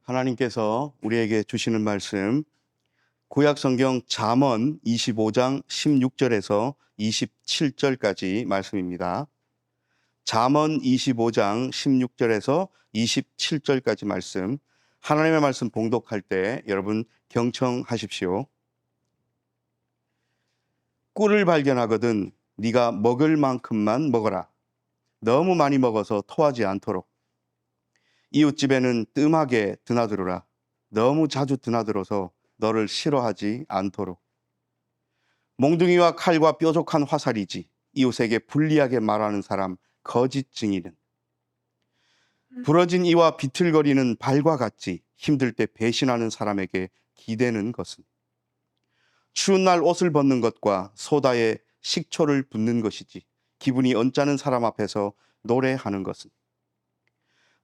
하나님께서 우리에게 주시는 말씀, 구약 성경 잠언 25장 16절에서 27절까지 말씀입니다. 잠언 25장 16절에서 27절까지 말씀, 하나님의 말씀 봉독할 때 여러분 경청하십시오. 꿀을 발견하거든 네가 먹을 만큼만 먹어라. 너무 많이 먹어서 토하지 않도록. 이웃집에는 뜸하게 드나들어라. 너무 자주 드나들어서 너를 싫어하지 않도록. 몽둥이와 칼과 뾰족한 화살이지 이웃에게 불리하게 말하는 사람 거짓 증인은. 부러진 이와 비틀거리는 발과 같지 힘들 때 배신하는 사람에게 기대는 것은. 추운 날 옷을 벗는 것과 소다에 식초를 붓는 것이지 기분이 언짢은 사람 앞에서 노래하는 것은.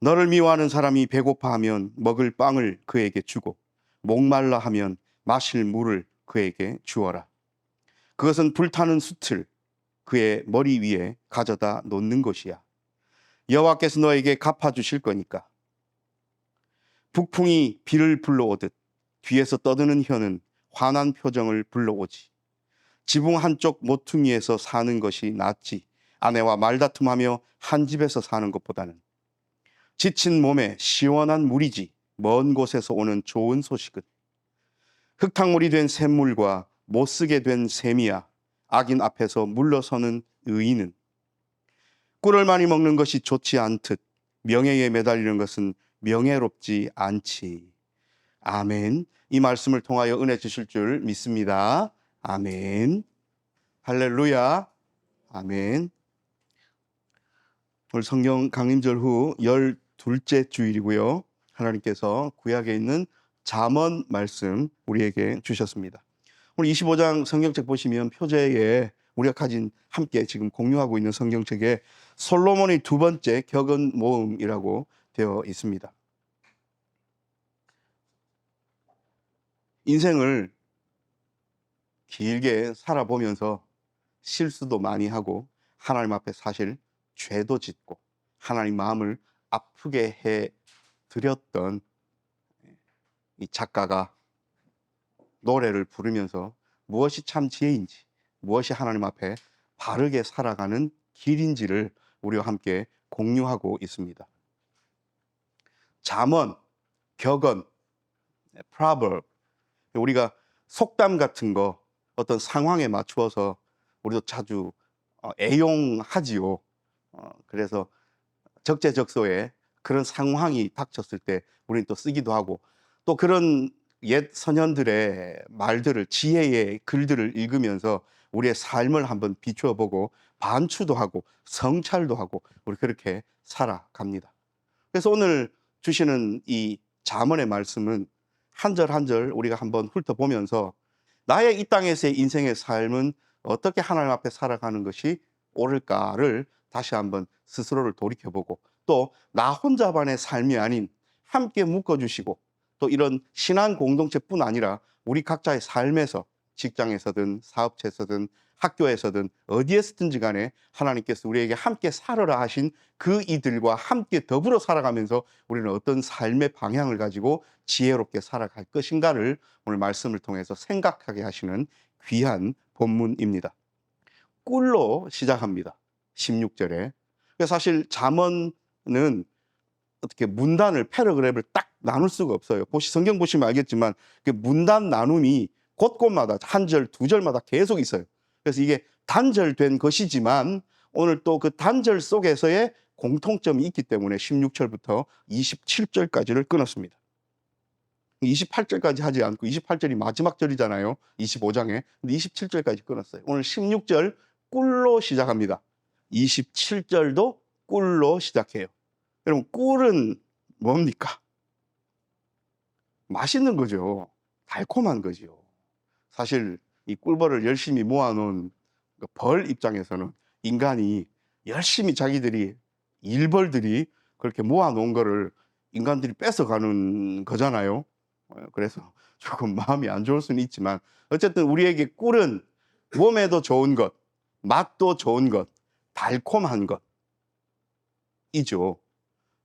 너를 미워하는 사람이 배고파하면 먹을 빵을 그에게 주고 목말라 하면 마실 물을 그에게 주어라. 그것은 불타는 숯을 그의 머리 위에 가져다 놓는 것이야. 여호와께서 너에게 갚아주실 거니까. 북풍이 비를 불러오듯 뒤에서 떠드는 혀는 환한 표정을 불러오지. 지붕 한쪽 모퉁이에서 사는 것이 낫지 아내와 말다툼하며 한 집에서 사는 것보다는. 지친 몸에 시원한 물이지 먼 곳에서 오는 좋은 소식은. 흙탕물이 된 샘물과 못쓰게 된 셈이야 악인 앞에서 물러서는 의인은. 꿀을 많이 먹는 것이 좋지 않듯 명예에 매달리는 것은 명예롭지 않지. 아멘. 이 말씀을 통하여 은혜 주실 줄 믿습니다. 아멘. 할렐루야. 아멘. 오늘 성경 강림절 후 12째 주일이고요. 하나님께서 구약에 있는 잠언 말씀 우리에게 주셨습니다. 오늘 25장 성경책 보시면 표제에 우리가 함께 지금 공유하고 있는 성경책에 솔로몬의 두 번째 격언 모음이라고 되어 있습니다. 인생을 길게 살아보면서 실수도 많이 하고 하나님 앞에 사실 죄도 짓고 하나님 마음을 아프게 해 드렸던 이 작가가 노래를 부르면서 무엇이 참 지혜인지, 무엇이 하나님 앞에 바르게 살아가는 길인지를 우리와 함께 공유하고 있습니다. 잠언, 격언, proverb, 우리가 속담 같은 거 어떤 상황에 맞추어서 우리도 자주 애용하지요. 그래서 적재적소에 그런 상황이 닥쳤을 때 우리는 또 쓰기도 하고, 또 그런 옛 선현들의 말들을, 지혜의 글들을 읽으면서 우리의 삶을 한번 비추어 보고 반추도 하고 성찰도 하고 우리 그렇게 살아갑니다. 그래서 오늘 주시는 이 잠언의 말씀은 한 절 한 절 우리가 한번 훑어보면서 나의 이 땅에서의 인생의 삶은 어떻게 하나님 앞에 살아가는 것이 옳을까를 다시 한번 스스로를 돌이켜보고, 또 나 혼자만의 삶이 아닌 함께 묶어주시고, 또 이런 신앙 공동체뿐 아니라 우리 각자의 삶에서, 직장에서든 사업체에서든 학교에서든 어디에서든지 간에 하나님께서 우리에게 함께 살아라 하신 그 이들과 함께 더불어 살아가면서 우리는 어떤 삶의 방향을 가지고 지혜롭게 살아갈 것인가를 오늘 말씀을 통해서 생각하게 하시는 귀한 본문입니다. 꿀로 시작합니다. 16절에. 사실 잠언은 어떻게 문단을, 패러그래프를 딱 나눌 수가 없어요. 성경 보시면 알겠지만 그 문단 나눔이 곳곳마다 한 절, 두 절마다 계속 있어요. 그래서 이게 단절된 것이지만 오늘 또 그 단절 속에서의 공통점이 있기 때문에 16절부터 27절까지를 끊었습니다. 28절까지 하지 않고 28절이 마지막 절이잖아요. 25장에. 근데 27절까지 끊었어요. 오늘 16절 꿀로 시작합니다. 27절도 꿀로 시작해요. 여러분, 꿀은 뭡니까? 맛있는 거죠. 달콤한 거죠. 사실 이 꿀벌을 열심히 모아놓은 벌 입장에서는 인간이 열심히 자기들이, 일벌들이 그렇게 모아놓은 거를 인간들이 뺏어가는 거잖아요. 그래서 조금 마음이 안 좋을 수는 있지만 어쨌든 우리에게 꿀은 몸에도 좋은 것, 맛도 좋은 것, 달콤한 것이죠.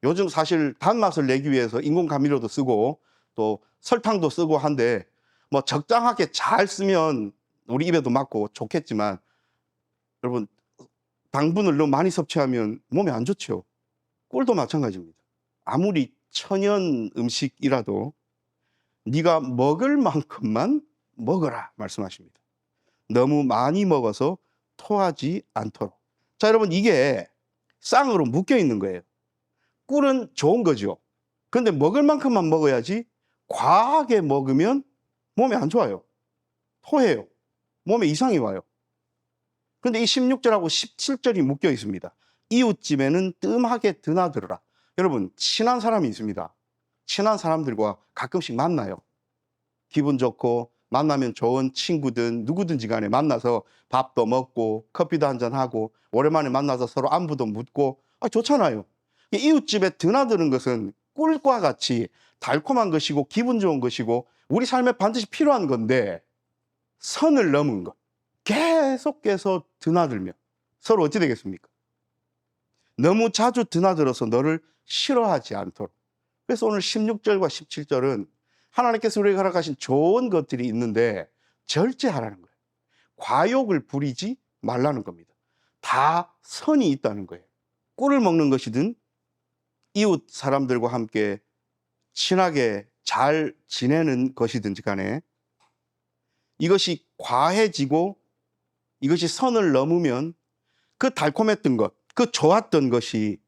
요즘 사실 단맛을 내기 위해서 인공 감미료도 쓰고 또 설탕도 쓰고 한데 뭐 적당하게 잘 쓰면 우리 입에도 맞고 좋겠지만 여러분 당분을 너무 많이 섭취하면 몸에 안 좋죠. 꿀도 마찬가지입니다. 아무리 천연 음식이라도 네가 먹을 만큼만 먹어라 말씀하십니다. 너무 많이 먹어서 토하지 않도록. 자, 여러분 이게 쌍으로 묶여 있는 거예요. 꿀은 좋은 거죠. 그런데 먹을 만큼만 먹어야지 과하게 먹으면 몸에 안 좋아요. 토해요. 몸에 이상이 와요. 그런데 이 16절하고 17절이 묶여 있습니다. 이웃집에는 뜸하게 드나들어라. 여러분 친한 사람이 있습니다. 친한 사람들과 가끔씩 만나요. 기분 좋고 만나면 좋은 친구든 누구든지 간에 만나서 밥도 먹고 커피도 한잔하고 오랜만에 만나서 서로 안부도 묻고 좋잖아요. 이웃집에 드나드는 것은 꿀과 같이 달콤한 것이고 기분 좋은 것이고 우리 삶에 반드시 필요한 건데 선을 넘은 것 계속해서 드나들면 서로 어찌 되겠습니까? 너무 자주 드나들어서 너를 싫어하지 않도록. 그래서 오늘 16절과 17절은 하나님께서 우리에게 허락하신 좋은 것들이 있는데 절제하라는 거예요. 과욕을 부리지 말라는 겁니다. 다 선이 있다는 거예요. 꿀을 먹는 것이든 이웃 사람들과 함께 친하게 잘 지내는 것이든지 간에 이것이 과해지고 이것이 선을 넘으면 그 달콤했던 것, 그 좋았던 것이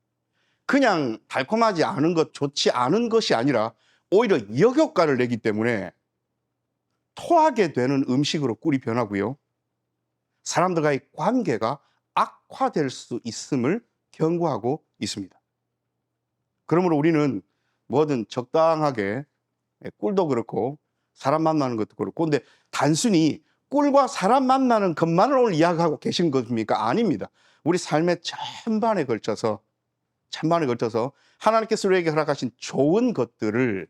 그냥 달콤하지 않은 것, 좋지 않은 것이 아니라 오히려 역효과를 내기 때문에 토하게 되는 음식으로 꿀이 변하고요. 사람들과의 관계가 악화될 수 있음을 경고하고 있습니다. 그러므로 우리는 뭐든 적당하게 꿀도 그렇고 사람 만나는 것도 그렇고 근데 단순히 꿀과 사람 만나는 것만을 오늘 이야기하고 계신 것입니까? 아닙니다. 우리 삶의 전반에 걸쳐서 하나님께서 우리에게 허락하신 좋은 것들을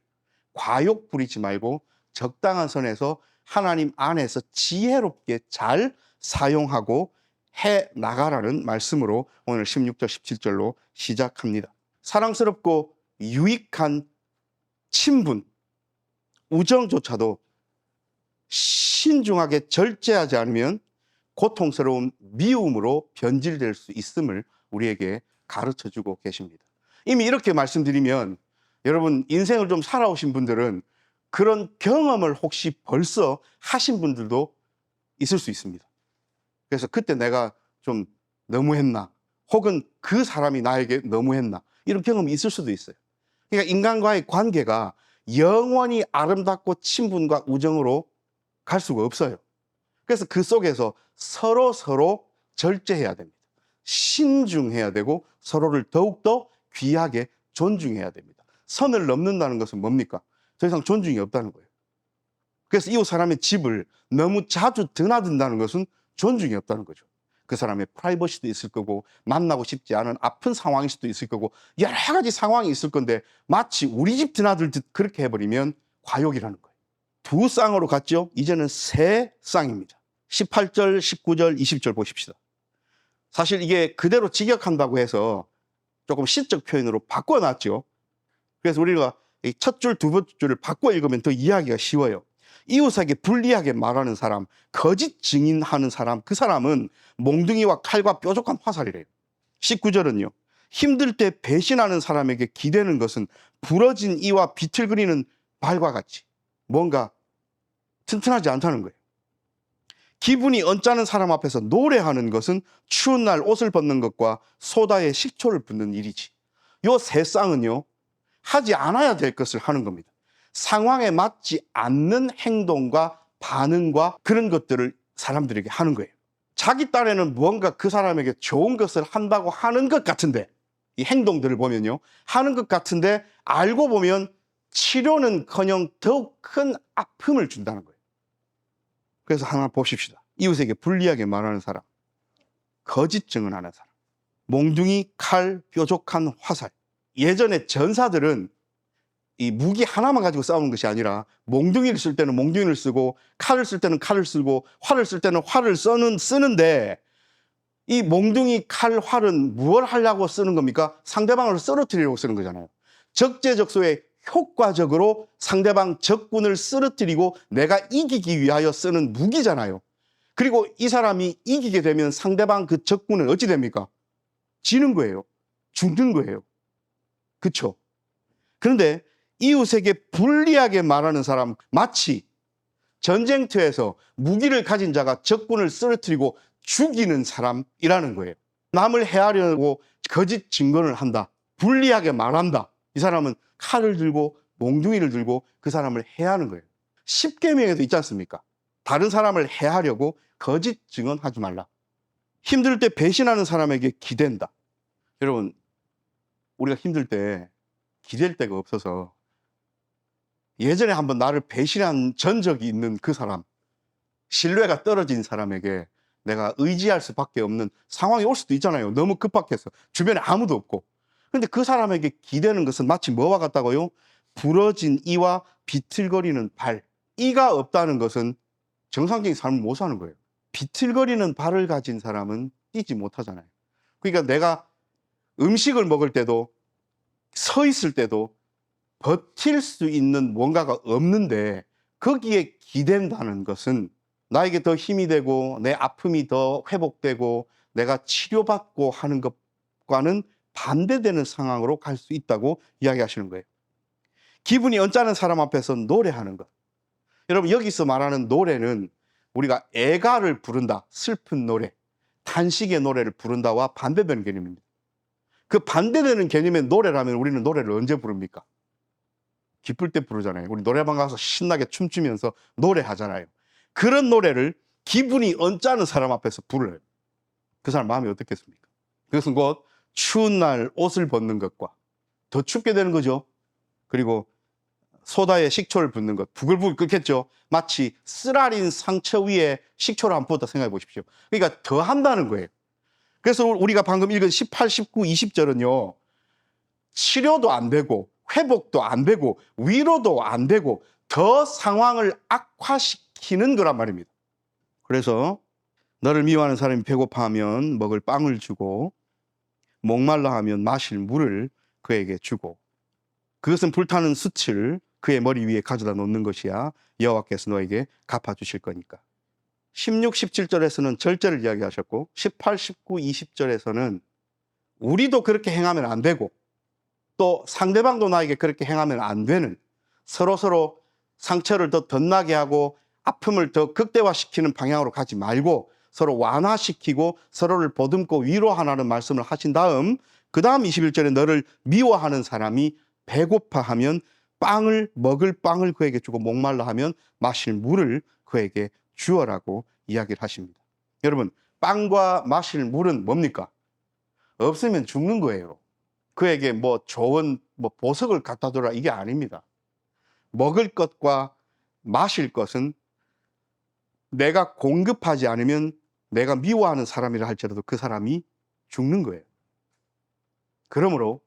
과욕 부리지 말고 적당한 선에서 하나님 안에서 지혜롭게 잘 사용하고 해 나가라는 말씀으로 오늘 16절 17절로 시작합니다. 사랑스럽고 유익한 친분, 우정조차도 신중하게 절제하지 않으면 고통스러운 미움으로 변질될 수 있음을 우리에게 가르쳐주고 계십니다. 이미 이렇게 말씀드리면 여러분 인생을 좀 살아오신 분들은 그런 경험을 혹시 벌써 하신 분들도 있을 수 있습니다. 그래서 그때 내가 좀 너무했나 혹은 그 사람이 나에게 너무했나 이런 경험이 있을 수도 있어요. 그러니까 인간과의 관계가 영원히 아름답고 친분과 우정으로 갈 수가 없어요. 그래서 그 속에서 서로 절제해야 됩니다. 신중해야 되고 서로를 더욱더 귀하게 존중해야 됩니다. 선을 넘는다는 것은 뭡니까? 더 이상 존중이 없다는 거예요. 그래서 이웃 사람의 집을 너무 자주 드나든다는 것은 존중이 없다는 거죠. 그 사람의 프라이버시도 있을 거고 만나고 싶지 않은 아픈 상황일 수도 있을 거고 여러 가지 상황이 있을 건데 마치 우리 집 드나들듯 그렇게 해버리면 과욕이라는 거예요. 두 쌍으로 갔죠. 이제는 세 쌍입니다. 18절, 19절, 20절 보십시다. 사실 이게 그대로 직역한다고 해서 조금 시적 표현으로 바꿔놨죠. 그래서 우리가 첫 줄, 두 번째 줄을 바꿔 읽으면 더 이해하기가 쉬워요. 이웃에게 불리하게 말하는 사람, 거짓 증인하는 사람, 그 사람은 몽둥이와 칼과 뾰족한 화살이래요. 19절은요. 힘들 때 배신하는 사람에게 기대는 것은 부러진 이와 비틀거리는 발과 같이 뭔가 튼튼하지 않다는 거예요. 기분이 언짢은 사람 앞에서 노래하는 것은 추운 날 옷을 벗는 것과 소다에 식초를 붓는 일이지. 요 세 쌍은요. 하지 않아야 될 것을 하는 겁니다. 상황에 맞지 않는 행동과 반응과 그런 것들을 사람들에게 하는 거예요. 자기 딴에는 무언가 그 사람에게 좋은 것을 한다고 하는 것 같은데 이 행동들을 보면요. 하는 것 같은데 알고 보면 치료는커녕 더욱 큰 아픔을 준다는 거예요. 그래서 하나 보십시다. 이웃에게 불리하게 말하는 사람, 거짓 증언하는 사람, 몽둥이, 칼, 뾰족한 화살. 예전에 전사들은 이 무기 하나만 가지고 싸우는 것이 아니라 몽둥이를 쓸 때는 몽둥이를 쓰고 칼을 쓸 때는 칼을 쓰고 활을 쓸 때는 활을 쓰는데 이 몽둥이 칼, 활은 무엇을 하려고 쓰는 겁니까? 상대방을 쓰러뜨리려고 쓰는 거잖아요. 적재적소에 효과적으로 상대방 적군을 쓰러뜨리고 내가 이기기 위하여 쓰는 무기잖아요. 그리고 이 사람이 이기게 되면 상대방 그 적군은 어찌 됩니까? 지는 거예요. 죽는 거예요. 그렇죠? 그런데 이웃에게 불리하게 말하는 사람, 마치 전쟁터에서 무기를 가진 자가 적군을 쓰러뜨리고 죽이는 사람이라는 거예요. 남을 해하려고 거짓 증언을 한다. 불리하게 말한다. 이 사람은 칼을 들고 몽둥이를 들고 그 사람을 해하는 거예요. 십계명에도 있지 않습니까? 다른 사람을 해하려고 거짓 증언하지 말라. 힘들 때 배신하는 사람에게 기댄다. 여러분, 우리가 힘들 때 기댈 데가 없어서 예전에 한번 나를 배신한 전적이 있는 그 사람, 신뢰가 떨어진 사람에게 내가 의지할 수밖에 없는 상황이 올 수도 있잖아요. 너무 급박해서 주변에 아무도 없고. 그런데 그 사람에게 기대는 것은 마치 뭐와 같다고요? 부러진 이와 비틀거리는 발. 이가 없다는 것은 정상적인 삶을 못 사는 거예요. 비틀거리는 발을 가진 사람은 뛰지 못하잖아요. 그러니까 내가 음식을 먹을 때도 서 있을 때도 버틸 수 있는 뭔가가 없는데 거기에 기댄다는 것은 나에게 더 힘이 되고 내 아픔이 더 회복되고 내가 치료받고 하는 것과는 반대되는 상황으로 갈 수 있다고 이야기하시는 거예요. 기분이 언짢은 사람 앞에서 노래하는 것. 여러분, 여기서 말하는 노래는 우리가 애가를 부른다, 슬픈 노래, 탄식의 노래를 부른다와 반대되는 개념입니다. 그 반대되는 개념의 노래라면 우리는 노래를 언제 부릅니까? 기쁠 때 부르잖아요. 우리 노래방 가서 신나게 춤추면서 노래하잖아요. 그런 노래를 기분이 언짢은 사람 앞에서 불러요. 그 사람 마음이 어떻겠습니까? 그것은 곧 추운 날 옷을 벗는 것과 더 춥게 되는 거죠. 그리고 소다에 식초를 붓는 것, 부글부글 끓겠죠. 마치 쓰라린 상처 위에 식초를 한번 부었다 생각해 보십시오. 그러니까 더 한다는 거예요. 그래서 우리가 방금 읽은 18, 19, 20절은요. 치료도 안 되고 회복도 안 되고 위로도 안 되고 더 상황을 악화시키는 거란 말입니다. 그래서 너를 미워하는 사람이 배고파하면 먹을 빵을 주고 목말라 하면 마실 물을 그에게 주고 그것은 불타는 숯을 그의 머리 위에 가져다 놓는 것이야 여호와께서 너에게 갚아주실 거니까. 16, 17절에서는 절제를 이야기하셨고 18, 19, 20절에서는 우리도 그렇게 행하면 안 되고 또 상대방도 나에게 그렇게 행하면 안 되는 서로 상처를 더 덧나게 하고 아픔을 더 극대화시키는 방향으로 가지 말고 서로 완화시키고 서로를 보듬고 위로하라는 말씀을 하신 다음 그 다음 21절에 너를 미워하는 사람이 배고파하면 먹을 빵을 그에게 주고 목말라 하면 마실 물을 그에게 주어라고 이야기를 하십니다. 여러분, 빵과 마실 물은 뭡니까? 없으면 죽는 거예요. 그에게 좋은 보석을 갖다 줘라 이게 아닙니다. 먹을 것과 마실 것은 내가 공급하지 않으면 내가 미워하는 사람이라 할지라도 그 사람이 죽는 거예요. 그러므로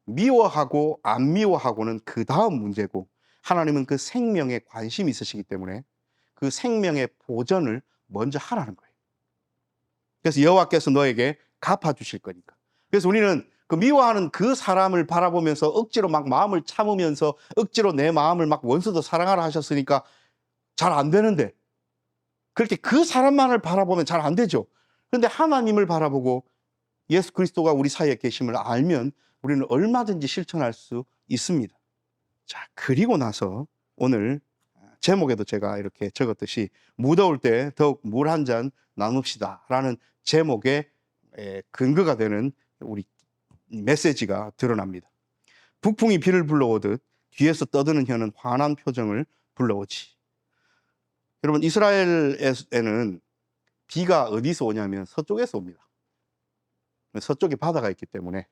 미워하고 안 미워하고는 그 다음 문제고 하나님은 그 생명에 관심이 있으시기 때문에 그 생명의 보전을 먼저 하라는 거예요. 그래서 여호와께서 너에게 갚아주실 거니까. 그래서 우리는 그 미워하는 그 사람을 바라보면서 억지로 막 마음을 참으면서 억지로 내 마음을 막 원수도 사랑하라 하셨으니까 잘 안 되는데 그렇게 그 사람만을 바라보면 잘 안 되죠. 그런데 하나님을 바라보고 예수 그리스도가 우리 사이에 계심을 알면 우리는 얼마든지 실천할 수 있습니다. 자, 그리고 나서 오늘 제목에도 제가 이렇게 적었듯이 무더울 때 더욱 물 한 잔 나눕시다 라는 제목의 근거가 되는 우리 메시지가 드러납니다. 북풍이 비를 불러오듯 뒤에서 떠드는 혀는 환한 표정을 불러오지. 여러분, 이스라엘에는 비가 어디서 오냐면 서쪽에서 옵니다. 서쪽에 바다가 있기 때문에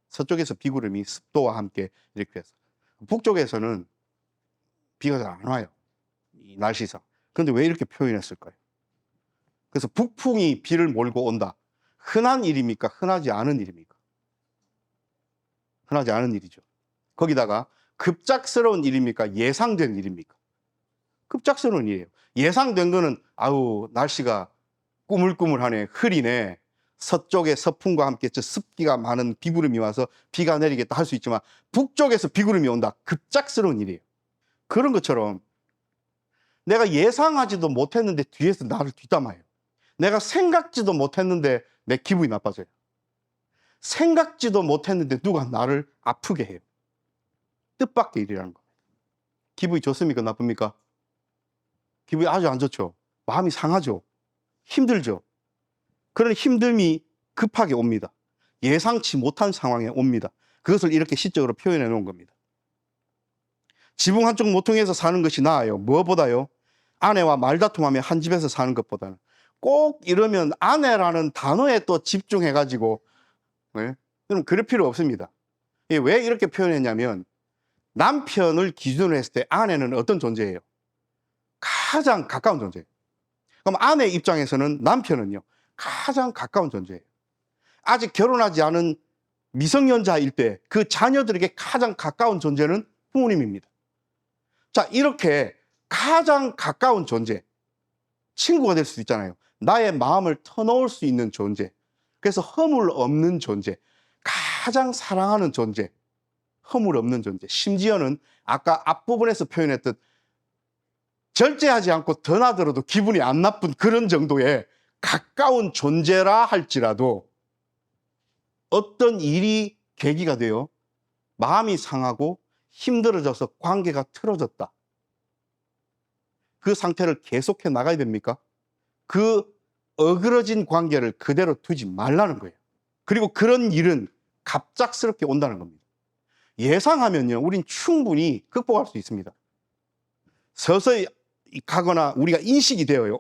서쪽에서 비구름이 습도와 함께 이렇게 해서 북쪽에서는 비가 잘 안 와요. 이 날씨상. 그런데 왜 이렇게 표현했을까요? 그래서 북풍이 비를 몰고 온다. 흔한 일입니까? 흔하지 않은 일입니까? 흔하지 않은 일이죠. 거기다가 급작스러운 일입니까? 예상된 일입니까? 급작스러운 일이에요. 예상된 거는 날씨가 꾸물꾸물하네, 흐리네, 서쪽의 서풍과 함께 저 습기가 많은 비구름이 와서 비가 내리겠다 할 수 있지만 북쪽에서 비구름이 온다. 급작스러운 일이에요. 그런 것처럼 내가 예상하지도 못했는데 뒤에서 나를 뒷담화해요. 내가 생각지도 못했는데 내 기분이 나빠져요. 생각지도 못했는데 누가 나를 아프게 해요. 뜻밖의 일이라는 겁니다. 기분이 좋습니까? 나쁩니까? 기분이 아주 안 좋죠. 마음이 상하죠. 힘들죠. 그런 힘듦이 급하게 옵니다. 예상치 못한 상황에 옵니다. 그것을 이렇게 시적으로 표현해 놓은 겁니다. 지붕 한쪽 모퉁이에서 사는 것이 나아요. 무엇보다요? 아내와 말다툼하며 한 집에서 사는 것보다는. 꼭 이러면 아내라는 단어에 또 집중해가지고, 네? 그럼 그럴 필요 없습니다. 왜 이렇게 표현했냐면, 남편을 기준으로 했을 때 아내는 어떤 존재예요? 가장 가까운 존재예요. 그럼 아내 입장에서는 남편은요, 가장 가까운 존재예요. 아직 결혼하지 않은 미성년자일 때 그 자녀들에게 가장 가까운 존재는 부모님입니다. 자, 이렇게 가장 가까운 존재, 친구가 될 수도 있잖아요. 나의 마음을 터놓을 수 있는 존재, 그래서 허물 없는 존재, 가장 사랑하는 존재, 허물 없는 존재, 심지어는 아까 앞부분에서 표현했듯 절제하지 않고 더 나들어도 기분이 안 나쁜 그런 정도의 가까운 존재라 할지라도 어떤 일이 계기가 되어 마음이 상하고 힘들어져서 관계가 틀어졌다. 그 상태를 계속해 나가야 됩니까? 그 어그러진 관계를 그대로 두지 말라는 거예요. 그리고 그런 일은 갑작스럽게 온다는 겁니다. 예상하면요, 우린 충분히 극복할 수 있습니다. 서서히 가거나 우리가 인식이 되어요.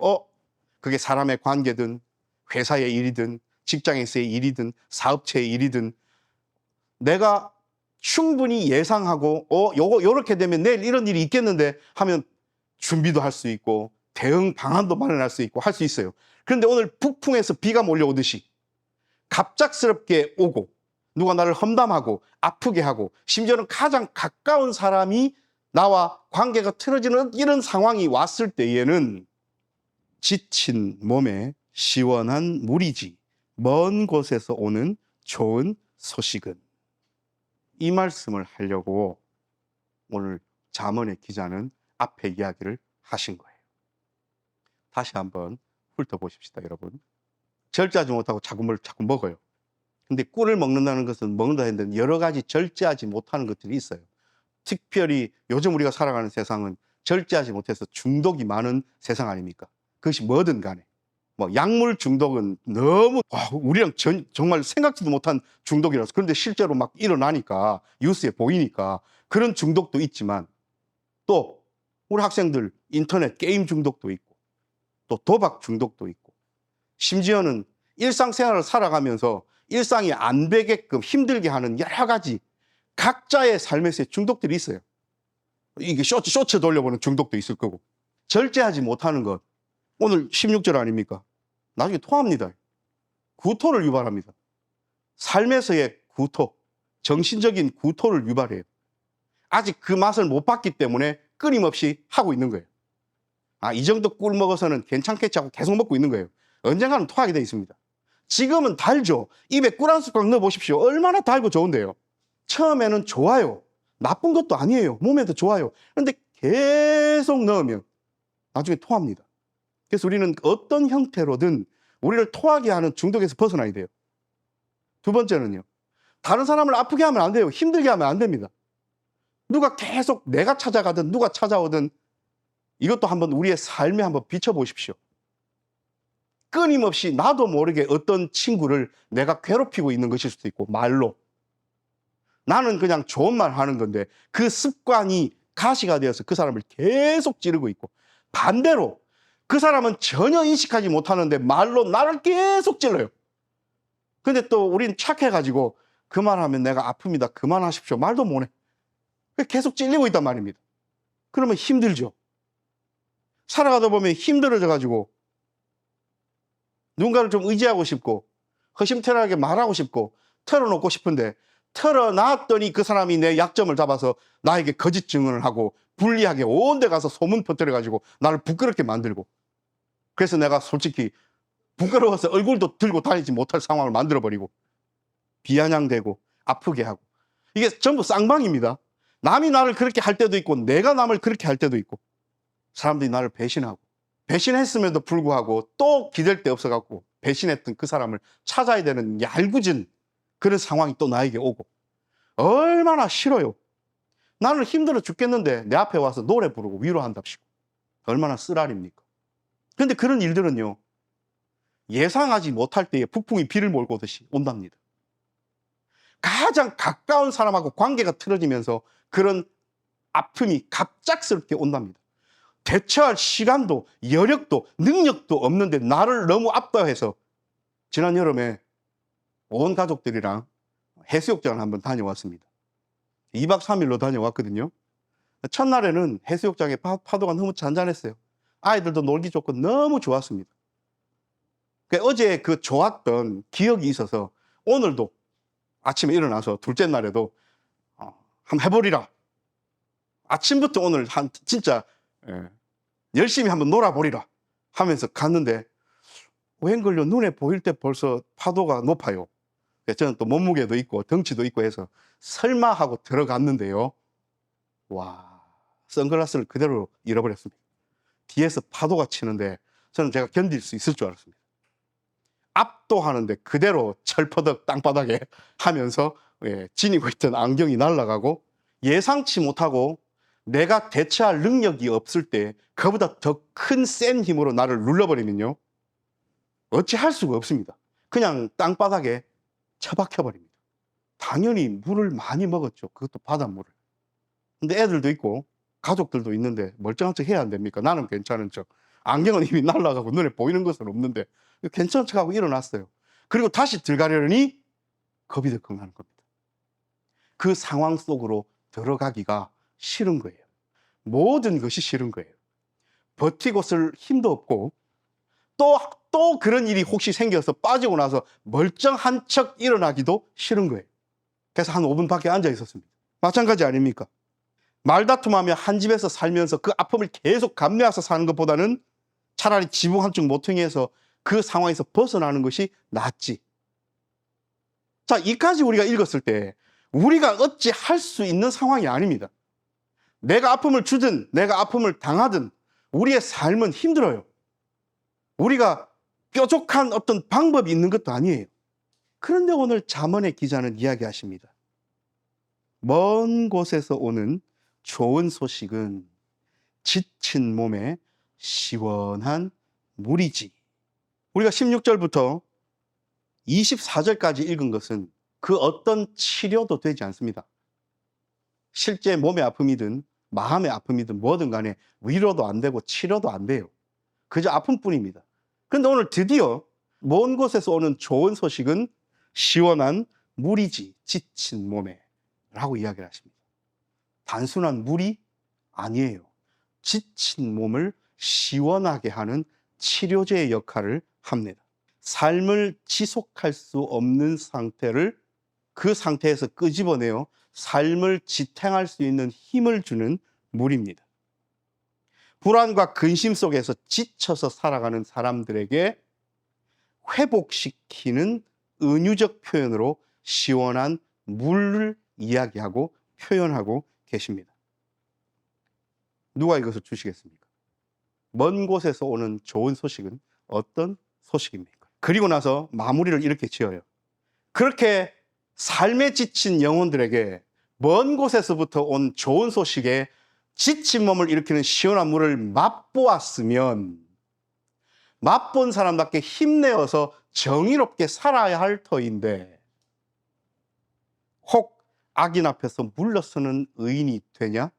그게 사람의 관계든 회사의 일이든 직장에서의 일이든 사업체의 일이든 내가 충분히 예상하고 요렇게 되면 내일 이런 일이 있겠는데 하면 준비도 할 수 있고 대응 방안도 마련할 수 있고 할 수 있어요. 그런데 오늘 북풍에서 비가 몰려오듯이 갑작스럽게 오고 누가 나를 험담하고 아프게 하고 심지어는 가장 가까운 사람이 나와 관계가 틀어지는 이런 상황이 왔을 때에는 지친 몸에 시원한 물이지 먼 곳에서 오는 좋은 소식은, 이 말씀을 하려고 오늘 잠언의 기자는 앞에 이야기를 하신 거예요. 다시 한번 훑어보십시다, 여러분. 절제하지 못하고 자꾸 먹어요. 근데 꿀을 먹는다는 것은 먹는다 했는데 여러 가지 절제하지 못하는 것들이 있어요. 특별히 요즘 우리가 살아가는 세상은 절제하지 못해서 중독이 많은 세상 아닙니까? 그것이 뭐든 간에. 뭐 약물 중독은 너무 우리랑 정말 생각지도 못한 중독이라서, 그런데 실제로 막 일어나니까 뉴스에 보이니까 그런 중독도 있지만, 또 우리 학생들 인터넷 게임 중독도 있고 또 도박 중독도 있고, 심지어는 일상생활을 살아가면서 일상이 안 되게끔 힘들게 하는 여러 가지 각자의 삶에서의 중독들이 있어요. 이게 쇼츠 돌려보는 중독도 있을 거고, 절제하지 못하는 것, 오늘 16절 아닙니까? 나중에 토합니다. 구토를 유발합니다. 삶에서의 구토, 정신적인 구토를 유발해요. 아직 그 맛을 못 봤기 때문에 끊임없이 하고 있는 거예요. 이 정도 꿀 먹어서는 괜찮겠지 하고 계속 먹고 있는 거예요. 언젠가는 토하게 돼 있습니다. 지금은 달죠. 입에 꿀 한 숟가락 넣어 보십시오. 얼마나 달고 좋은데요. 처음에는 좋아요. 나쁜 것도 아니에요. 몸에도 좋아요. 그런데 계속 넣으면 나중에 토합니다. 그래서 우리는 어떤 형태로든 우리를 토하게 하는 중독에서 벗어나야 돼요. 두 번째는요, 다른 사람을 아프게 하면 안 돼요. 힘들게 하면 안 됩니다. 누가 계속 내가 찾아가든 누가 찾아오든 이것도 한번 우리의 삶에 한번 비춰보십시오. 끊임없이 나도 모르게 어떤 친구를 내가 괴롭히고 있는 것일 수도 있고, 말로. 나는 그냥 좋은 말 하는 건데 그 습관이 가시가 되어서 그 사람을 계속 찌르고 있고, 반대로 그 사람은 전혀 인식하지 못하는데 말로 나를 계속 찔러요. 근데 또 우린 착해가지고 그만하면 내가 아픕니다, 그만하십시오 말도 못해. 계속 찔리고 있단 말입니다. 그러면 힘들죠. 살아가다 보면 힘들어져가지고 누군가를 좀 의지하고 싶고 허심탄회하게 말하고 싶고 털어놓고 싶은데, 털어놨더니 그 사람이 내 약점을 잡아서 나에게 거짓 증언을 하고 불리하게 온 데 가서 소문 퍼뜨려가지고 나를 부끄럽게 만들고, 그래서 내가 솔직히 부끄러워서 얼굴도 들고 다니지 못할 상황을 만들어버리고 비아냥대고 아프게 하고, 이게 전부 쌍방입니다. 남이 나를 그렇게 할 때도 있고 내가 남을 그렇게 할 때도 있고, 사람들이 나를 배신하고, 배신했음에도 불구하고 또 기댈 데 없어갖고 배신했던 그 사람을 찾아야 되는 얄궂은 그런 상황이 또 나에게 오고, 얼마나 싫어요. 나는 힘들어 죽겠는데 내 앞에 와서 노래 부르고 위로한답시고, 얼마나 쓰라립니까? 그런데 그런 일들은요, 예상하지 못할 때에 북풍이 비를 몰고 오듯이 온답니다. 가장 가까운 사람하고 관계가 틀어지면서 그런 아픔이 갑작스럽게 온답니다. 대처할 시간도 여력도 능력도 없는데 나를 너무 압도해서, 지난 여름에 온 가족들이랑 해수욕장을 한번 다녀왔습니다. 2박 3일로 다녀왔거든요. 첫날에는 해수욕장에 파도가 너무 잔잔했어요. 아이들도 놀기 좋고 너무 좋았습니다. 어제 그 좋았던 기억이 있어서 오늘도 아침에 일어나서 둘째 날에도 한번 해보리라. 아침부터 오늘 진짜 열심히 한번 놀아보리라 하면서 갔는데, 웬걸요, 눈에 보일 때 벌써 파도가 높아요. 저는 또 몸무게도 있고 덩치도 있고 해서 설마 하고 들어갔는데요, 와, 선글라스를 그대로 잃어버렸습니다. 뒤에서 파도가 치는데 저는 제가 견딜 수 있을 줄 알았습니다. 압도하는데 그대로 철퍼덕 땅바닥에 하면서 지니고 있던 안경이 날아가고, 예상치 못하고 내가 대처할 능력이 없을 때 그보다 더 큰 센 힘으로 나를 눌러버리면요, 어찌 할 수가 없습니다. 그냥 땅바닥에 처박혀버립니다. 당연히 물을 많이 먹었죠. 그것도 바닷물을. 근데 애들도 있고 가족들도 있는데 멀쩡한 척 해야 안 됩니까? 나는 괜찮은 척. 안경은 이미 날아가고 눈에 보이는 것은 없는데 괜찮은 척하고 일어났어요. 그리고 다시 들어가려니 겁이 덜컥 나는 겁니다. 그 상황 속으로 들어가기가 싫은 거예요. 모든 것이 싫은 거예요. 버티고 쓸 힘도 없고, 또 그런 일이 혹시 생겨서 빠지고 나서 멀쩡한 척 일어나기도 싫은 거예요. 그래서 한 5분 밖에 앉아 있었습니다. 마찬가지 아닙니까? 말다툼하며 한 집에서 살면서 그 아픔을 계속 감내해서 사는 것보다는 차라리 지붕 한쪽 모퉁이에서 그 상황에서 벗어나는 것이 낫지. 자, 이까지 우리가 읽었을 때 우리가 어찌 할 수 있는 상황이 아닙니다. 내가 아픔을 주든 내가 아픔을 당하든 우리의 삶은 힘들어요. 우리가 뾰족한 어떤 방법이 있는 것도 아니에요. 그런데 오늘 잠언의 기자는 이야기하십니다. 먼 곳에서 오는 좋은 소식은 지친 몸에 시원한 물이지. 우리가 16절부터 24절까지 읽은 것은 그 어떤 치료도 되지 않습니다. 실제 몸의 아픔이든 마음의 아픔이든 뭐든 간에 위로도 안 되고 치료도 안 돼요. 그저 아픔뿐입니다. 그런데 오늘 드디어 먼 곳에서 오는 좋은 소식은 시원한 물이지, 지친 몸에 라고 이야기를 하십니다. 단순한 물이 아니에요. 지친 몸을 시원하게 하는 치료제의 역할을 합니다. 삶을 지속할 수 없는 상태를 그 상태에서 끄집어내어 삶을 지탱할 수 있는 힘을 주는 물입니다. 불안과 근심 속에서 지쳐서 살아가는 사람들에게 회복시키는 은유적 표현으로 시원한 물을 이야기하고 표현하고 계십니다. 누가 이것을 주시겠습니까? 먼 곳에서 오는 좋은 소식은 어떤 소식입니까? 그리고 나서 마무리를 이렇게 지어요. 그렇게 삶에 지친 영혼들에게 먼 곳에서부터 온 좋은 소식에 지친 몸을 일으키는 시원한 물을 맛보았으면 맛본 사람답게 힘내어서 정의롭게 살아야 할 터인데, 혹 악인 앞에서 물러서는 의인이 되냐?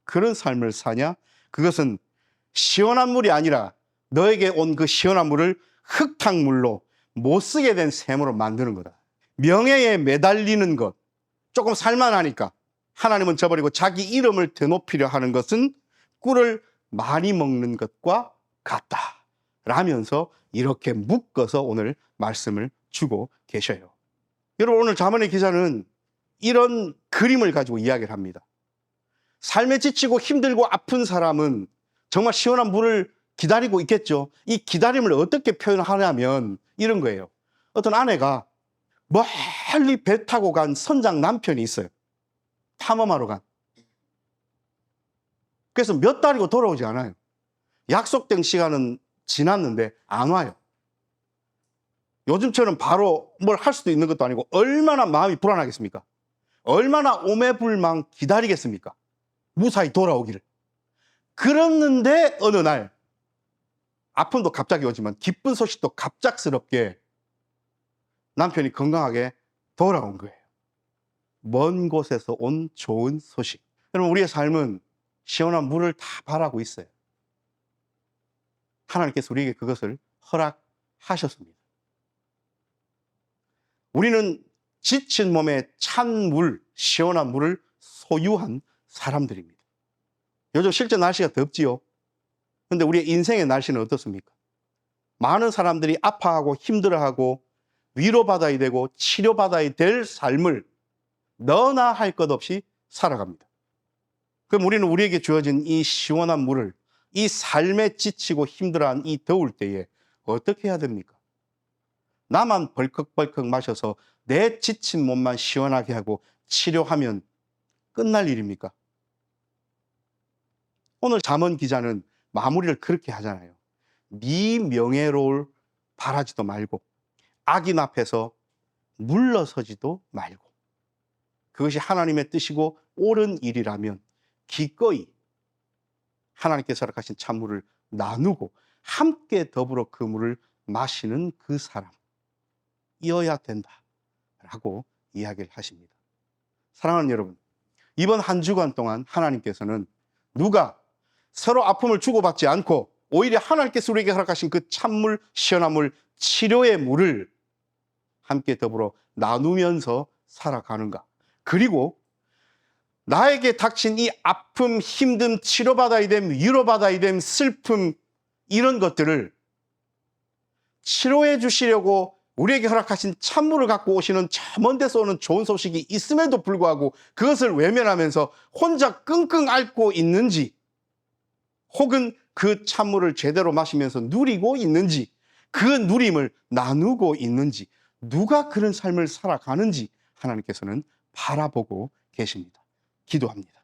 그런 삶을 사냐? 그것은 시원한 물이 아니라 너에게 온 그 시원한 물을 흙탕물로 못 쓰게 된 셈으로 만드는 거다. 명예에 매달리는 것, 조금 살만하니까 하나님은 저버리고 자기 이름을 드높이려 하는 것은 꿀을 많이 먹는 것과 같다 라면서 이렇게 묶어서 오늘 말씀을 주고 계셔요. 여러분, 오늘 잠언의 기자는 이런 그림을 가지고 이야기를 합니다. 삶에 지치고 힘들고 아픈 사람은 정말 시원한 물을 기다리고 있겠죠. 이 기다림을 어떻게 표현하냐면 이런 거예요. 어떤 아내가 멀리 배 타고 간 선장 남편이 있어요. 탐험하러 간. 그래서 몇 달이고 돌아오지 않아요. 약속된 시간은 지났는데 안 와요. 요즘처럼 바로 뭘 할 수도 있는 것도 아니고 얼마나 마음이 불안하겠습니까? 얼마나 오매불망 기다리겠습니까? 무사히 돌아오기를. 그랬는데 어느 날 아픔도 갑자기 오지만 기쁜 소식도 갑작스럽게 남편이 건강하게 돌아온 거예요. 먼 곳에서 온 좋은 소식. 여러분, 우리의 삶은 시원한 물을 다 바라고 있어요. 하나님께서 우리에게 그것을 허락하셨습니다. 우리는 지친 몸에 찬 물, 시원한 물을 소유한 사람들입니다. 요즘 실제 날씨가 덥지요. 근데 우리의 인생의 날씨는 어떻습니까? 많은 사람들이 아파하고 힘들어하고 위로받아야 되고 치료받아야 될 삶을 너나 할 것 없이 살아갑니다. 그럼 우리는 우리에게 주어진 이 시원한 물을 이 삶에 지치고 힘들어한 이 더울 때에 어떻게 해야 됩니까? 나만 벌컥벌컥 마셔서 내 지친 몸만 시원하게 하고 치료하면 끝날 일입니까? 오늘 잠언 기자는 마무리를 그렇게 하잖아요. 네 명예로울 바라지도 말고 악인 앞에서 물러서지도 말고, 그것이 하나님의 뜻이고 옳은 일이라면 기꺼이 하나님께서 허락하신 찬물을 나누고 함께 더불어 그 물을 마시는 그 사람이어야 된다라고 이야기를 하십니다. 사랑하는 여러분, 이번 한 주간 동안 하나님께서는 누가 서로 아픔을 주고받지 않고 오히려 하나님께서 우리에게 허락하신 그 찬물, 시원한 물, 치료의 물을 함께 더불어 나누면서 살아가는가? 그리고 나에게 닥친 이 아픔, 힘듦, 치료받아야 됨, 위로받아야 됨, 슬픔, 이런 것들을 치료해 주시려고 우리에게 허락하신 찬물을 갖고 오시는 저 먼 데서 오는 좋은 소식이 있음에도 불구하고 그것을 외면하면서 혼자 끙끙 앓고 있는지, 혹은 그 찬물을 제대로 마시면서 누리고 있는지, 그 누림을 나누고 있는지, 누가 그런 삶을 살아가는지 하나님께서는 바라보고 계십니다. 기도합니다.